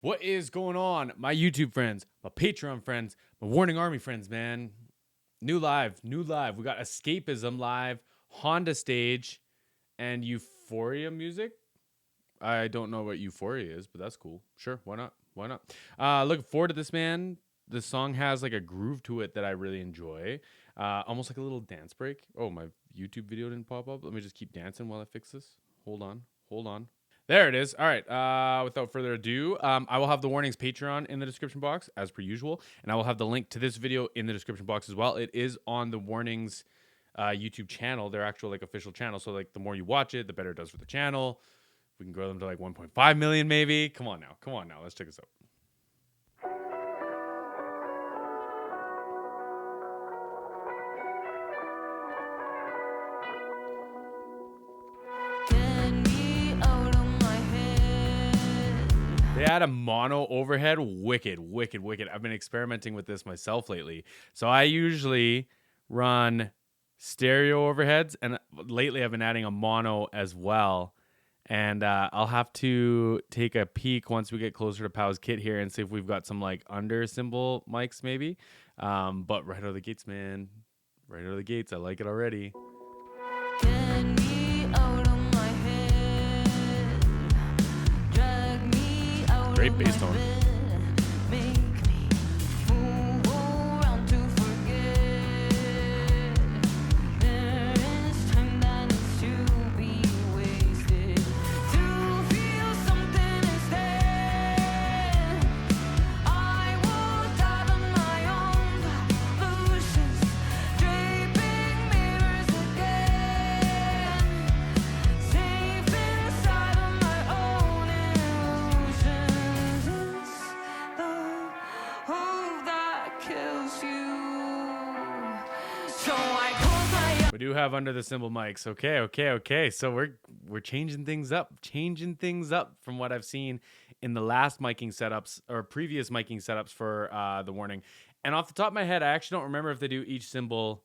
What is going on, my YouTube friends, my Patreon friends, my Warning Army friends, man? New live. We got Escapism live, Honda stage, and Euphoria music. I don't know what Euphoria is, but that's cool. Sure, why not? Looking forward to this, man. This song has like a groove to it that I really enjoy. Almost like a little dance break. Oh, my YouTube video didn't pop up. Let me just keep dancing while I fix this. Hold on. There it is. All right. Without further ado, I will have the Warnings Patreon in the description box as per usual, and I will have the link to this video in the description box as well. It is on the Warnings YouTube channel, their actual like official channel. So like the more you watch it, the better it does for the channel. We can grow them to like 1.5 million maybe. Come on now. Let's check this out. They had a mono overhead. Wicked. I've been experimenting with this myself lately. So I usually run stereo overheads, and lately I've been adding a mono as well. And I'll have to take a peek once we get closer to Pow's kit here and see if we've got some like under cymbal mics maybe. But right out of the gates, man. Right out of the gates. I like it already. Great bass tone. We do have under the cymbal mics. Okay. So we're changing things up from what I've seen in the last miking setups or previous miking setups for the Warning. And off the top of my head, I actually don't remember if they do each cymbal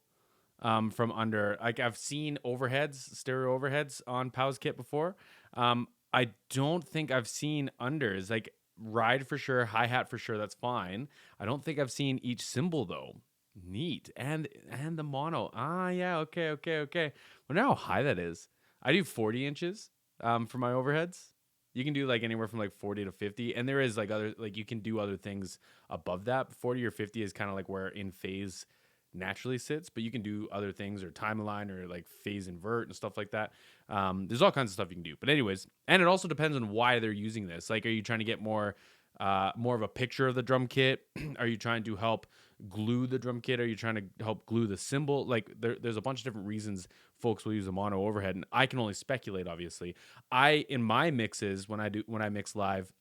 from under. Like I've seen overheads, stereo overheads on Pow's kit before. I don't think I've seen unders. Like ride for sure, hi-hat for sure, that's fine. I don't think I've seen each cymbal though. Neat. And the mono. Yeah, okay. Wonder how high that is. I do 40 inches for my overheads. You can do like anywhere from like 40 to 50, and there is like other, like you can do other things above that. 40 or 50 is kind of like where in phase naturally sits, but you can do other things or timeline or like phase invert and stuff like that. There's all kinds of stuff you can do. But anyways, and it also depends on why they're using this. Like, are you trying to get more of a picture of the drum kit? Are you trying to help glue the drum kit? Are you trying to help glue the cymbal? Like there's a bunch of different reasons folks will use a mono overhead, and I can only speculate. Obviously, in my mixes when I mix live,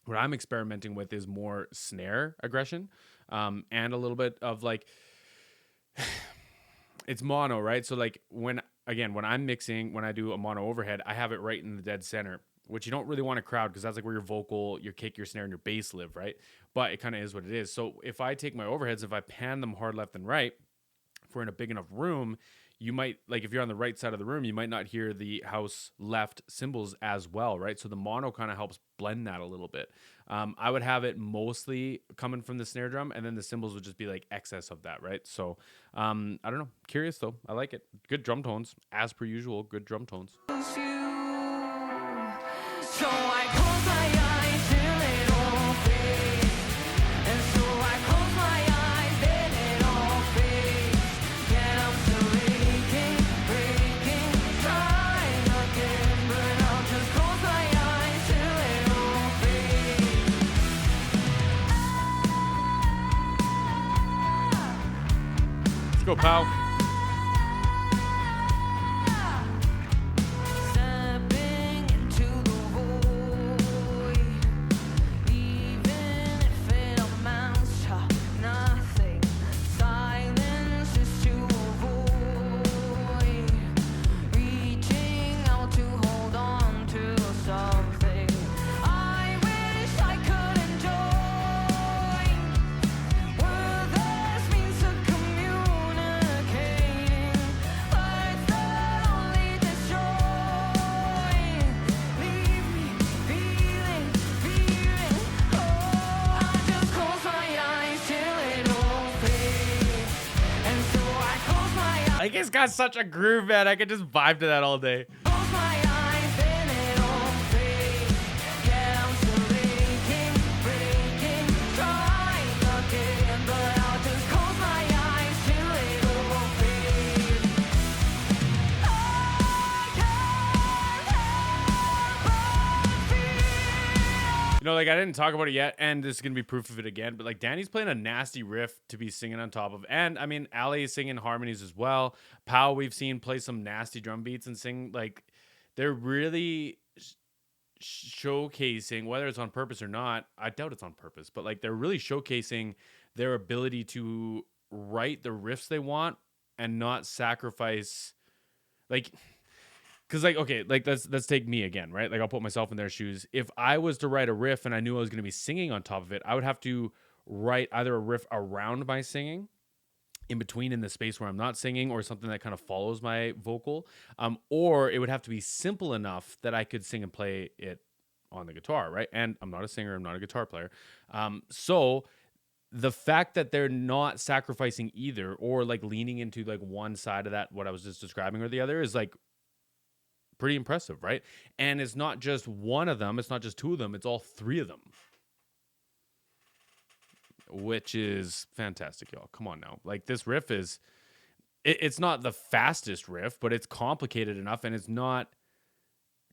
what I'm experimenting with is more snare aggression, and a little bit of like it's mono, right? So like when I'm mixing, when I do a mono overhead, I have it right in the dead center, which you don't really want to crowd because that's like where your vocal, your kick, your snare, and your bass live, right? But it kind of is what it is. So if I take my overheads, if I pan them hard left and right, if we're in a big enough room, you might, like if you're on the right side of the room, you might not hear the house left cymbals as well, right? So the mono kind of helps blend that a little bit. I would have it mostly coming from the snare drum, and then the cymbals would just be like excess of that, right? So I don't know. Curious though. I like it. Good drum tones, as per usual. Good drum tones. So I close my eyes till it all fades. And so I close my eyes, then it all fades. Yet I'm still breaking, trying again. But I'll just close my eyes till it all fades. Let's go, pal. Like, it's got such a groove, man. I could just vibe to that all day. You know, like, I didn't talk about it yet, and this is going to be proof of it again, but, like, Danny's playing a nasty riff to be singing on top of. And, I mean, Ali is singing harmonies as well. Pow, we've seen play some nasty drum beats and sing. Like, they're really showcasing, whether it's on purpose or not, I doubt it's on purpose, but, like, they're really showcasing their ability to write the riffs they want and not sacrifice, like... Because, like, okay, like, let's take me again, right? Like, I'll put myself in their shoes. If I was to write a riff and I knew I was going to be singing on top of it, I would have to write either a riff around my singing, in between in the space where I'm not singing, or something that kind of follows my vocal, or it would have to be simple enough that I could sing and play it on the guitar, right? And I'm not a singer, I'm not a guitar player. So the fact that they're not sacrificing either, or, like, leaning into, like, one side of that, what I was just describing, or the other, is, like, pretty impressive, right? And it's not just one of them, it's not just two of them, it's all three of them, which is fantastic, y'all. Come on now. Like, this riff is, it's not the fastest riff, but it's complicated enough, and it's not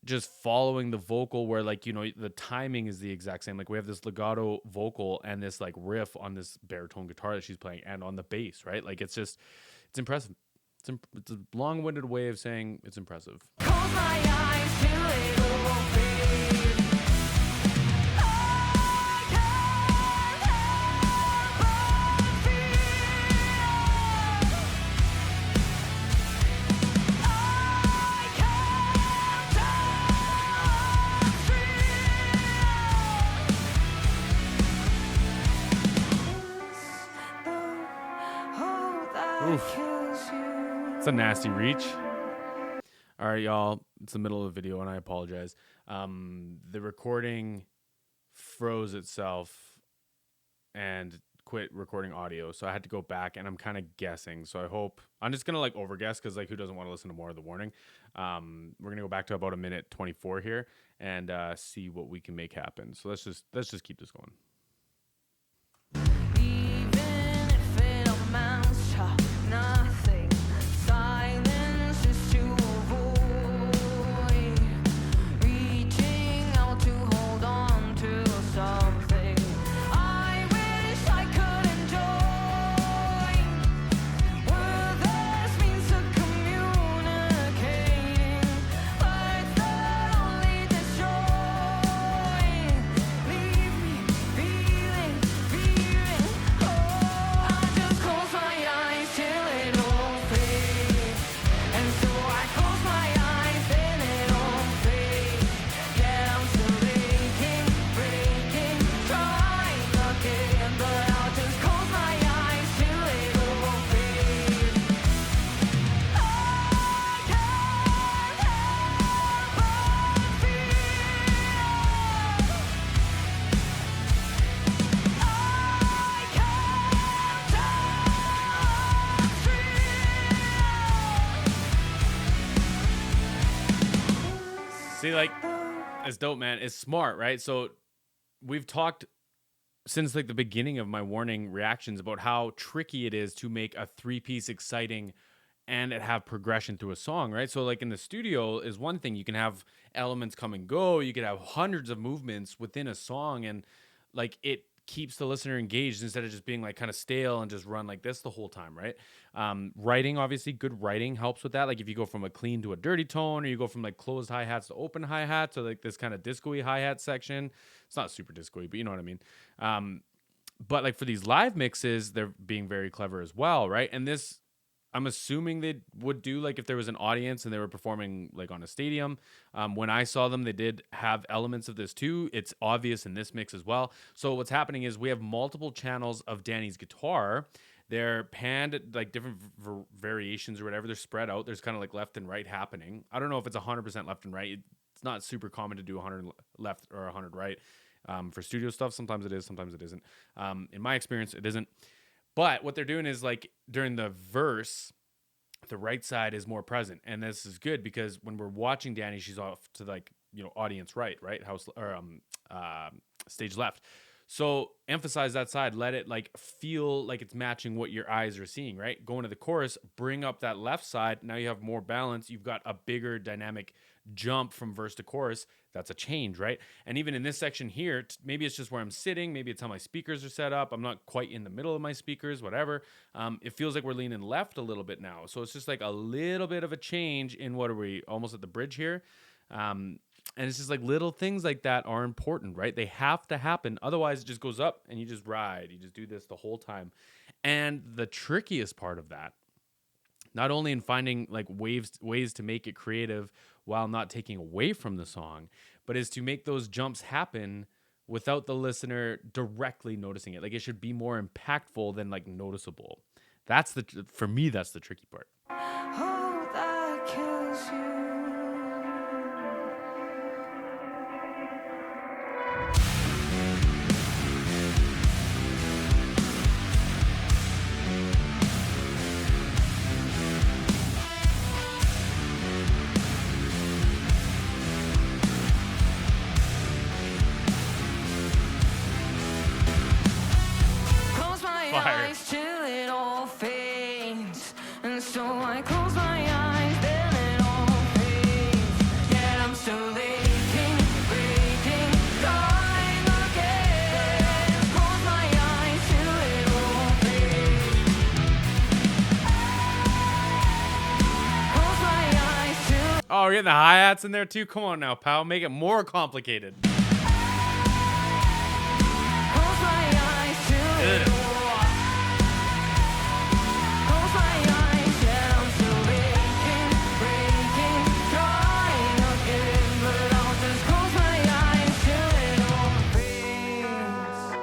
just following the vocal where, like, you know, the timing is the exact same. Like, we have this legato vocal and this, like, riff on this baritone guitar that she's playing, and on the bass, right? Like, it's just, it's impressive. It's a long-winded way of saying it's impressive. Close my eyes till it all fades. I can't help but feel. I can't Oof. It's a nasty reach. All right, y'all. It's the middle of the video, and I apologize. The recording froze itself and quit recording audio, so I had to go back, and I'm kind of guessing. So I hope I'm just gonna, like, overguess, because, like, who doesn't want to listen to more of the warning? We're gonna go back to about a minute 24 here and see what we can make happen. So let's just keep this going. See, like, it's dope, man. It's smart, right? So we've talked since, like, the beginning of my warning reactions about how tricky it is to make a three-piece exciting and it have progression through a song, right? So, like, in the studio is one thing. You can have elements come and go. You could have hundreds of movements within a song, and, like, it keeps the listener engaged instead of just being, like, kind of stale and just run like this the whole time, right? Writing, obviously, good writing helps with that. Like, if you go from a clean to a dirty tone, or you go from, like, closed hi-hats to open hi-hats, or, like, this kind of disco-y hi-hat section. It's not super disco-y, but you know what I mean. But, like, for these live mixes, they're being very clever as well, right? And this, I'm assuming they would do, like, if there was an audience and they were performing, like, on a stadium. When I saw them, they did have elements of this too. It's obvious in this mix as well. So what's happening is we have multiple channels of Danny's guitar. They're panned at, like, different variations or whatever. They're spread out. There's kind of, like, left and right happening. I don't know if it's 100% left and right. It's not super common to do 100 left or 100 right. For studio stuff, sometimes it is, sometimes it isn't. In my experience, it isn't. But what they're doing is, like, during the verse, the right side is more present. And this is good because when we're watching Danny, she's off to like, audience right, house or stage left. So emphasize that side, let it like feel like it's matching what your eyes are seeing, right? Going to the chorus, bring up that left side. Now you have more balance. You've got a bigger dynamic jump from verse to chorus. That's a change, right? And even in this section here, maybe it's just where I'm sitting. Maybe it's how my speakers are set up. I'm not quite in the middle of my speakers, whatever. It feels like we're leaning left a little bit now. So it's just like a little bit of a change in what are we, almost at the bridge here. And it's just like little things like that are important, right? They have to happen. Otherwise, it just goes up and you just ride. You just do this the whole time. And the trickiest part of that, not only in finding like ways to make it creative while not taking away from the song, but is to make those jumps happen without the listener directly noticing it. Like it should be more impactful than like noticeable. For me, that's the tricky part. Oh, that kills you. Close my eyes till it all fades, and so I close my eyes, then it all fades. Yet I'm still aching, breaking, dying again. Close my eyes till it all fades. Close my eyes till. Oh, we're getting the hi-hats in there too? Come on now, pal. Make it more complicated. Close my eyes till it all. Close my eyes, yet I'm still aching, breaking, trying again. But I'll just close my eyes till it all fades.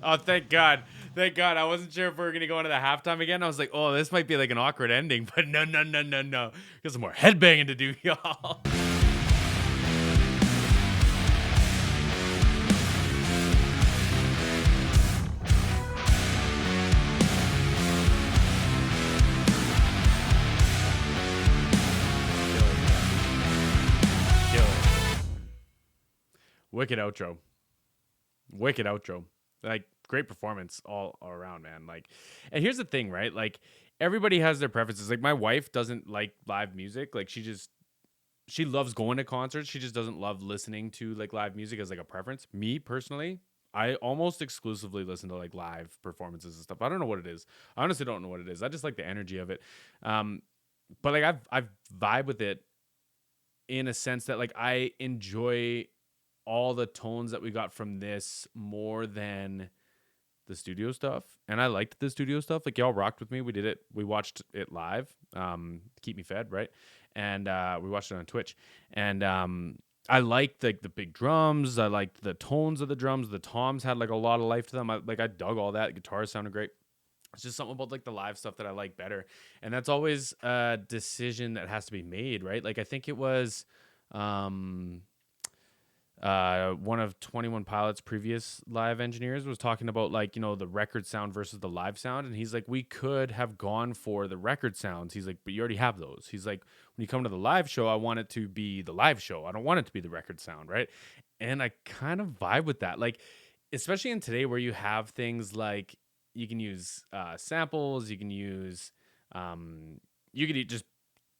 Oh, thank God. Thank God. I wasn't sure if we were going to go into the halftime again. I was like, oh, this might be like an awkward ending. But no. Got some more headbanging to do, y'all. Kill it. Wicked outro. Like, great performance all around, man. Like, and here's the thing, right? Like, everybody has their preferences. Like, my wife doesn't like live music. Like, she loves going to concerts. She just doesn't love listening to like live music as like a preference. Me personally, I almost exclusively listen to like live performances and stuff. I don't know what it is. I honestly don't know what it is. I just like the energy of it. But like I've vibe with it in a sense that like I enjoy all the tones that we got from this more than the studio stuff. And I liked the studio stuff. Like y'all rocked with me. We did it. We watched it live. Keep me fed, right? And we watched it on Twitch. And I liked like the big drums. I liked the tones of the drums. The toms had like a lot of life to them. I dug all that. Guitars sounded great. It's just something about like the live stuff that I like better. And that's always a decision that has to be made, right? Like I think it was one of 21 Pilots' previous live engineers was talking about like, the record sound versus the live sound. And he's like, we could have gone for the record sounds. He's like, but you already have those. He's like, when you come to the live show, I want it to be the live show. I don't want it to be the record sound, right? And I kind of vibe with that. Like, especially in today where you have things like you can use samples, you can use, you could just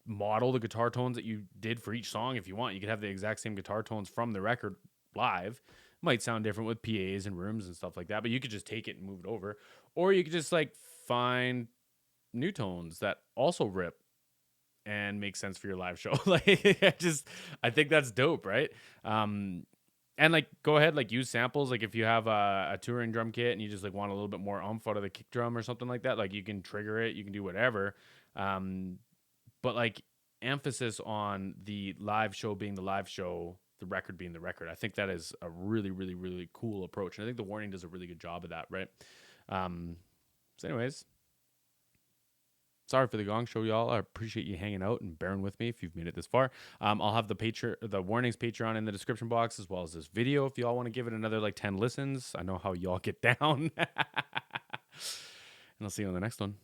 model the guitar tones that you did for each song if you want. You could have the exact same guitar tones from the record live. Might sound different with PAs and rooms and stuff like that, but you could just take it and move it over. Or you could just like find new tones that also rip and make sense for your live show. Like I think that's dope, right? And like go ahead, like use samples. Like if you have a touring drum kit and you just like want a little bit more oomph out of the kick drum or something like that, like you can trigger it, you can do whatever. But like emphasis on the live show being the live show, the record being the record. I think that is a really, really, really cool approach. And I think the Warning does a really good job of that, right? So anyways, sorry for the gong show, y'all. I appreciate you hanging out and bearing with me if you've made it this far. I'll have the Warnings Patreon in the description box, as well as this video if y'all want to give it another like 10 listens. I know how y'all get down. And I'll see you on the next one.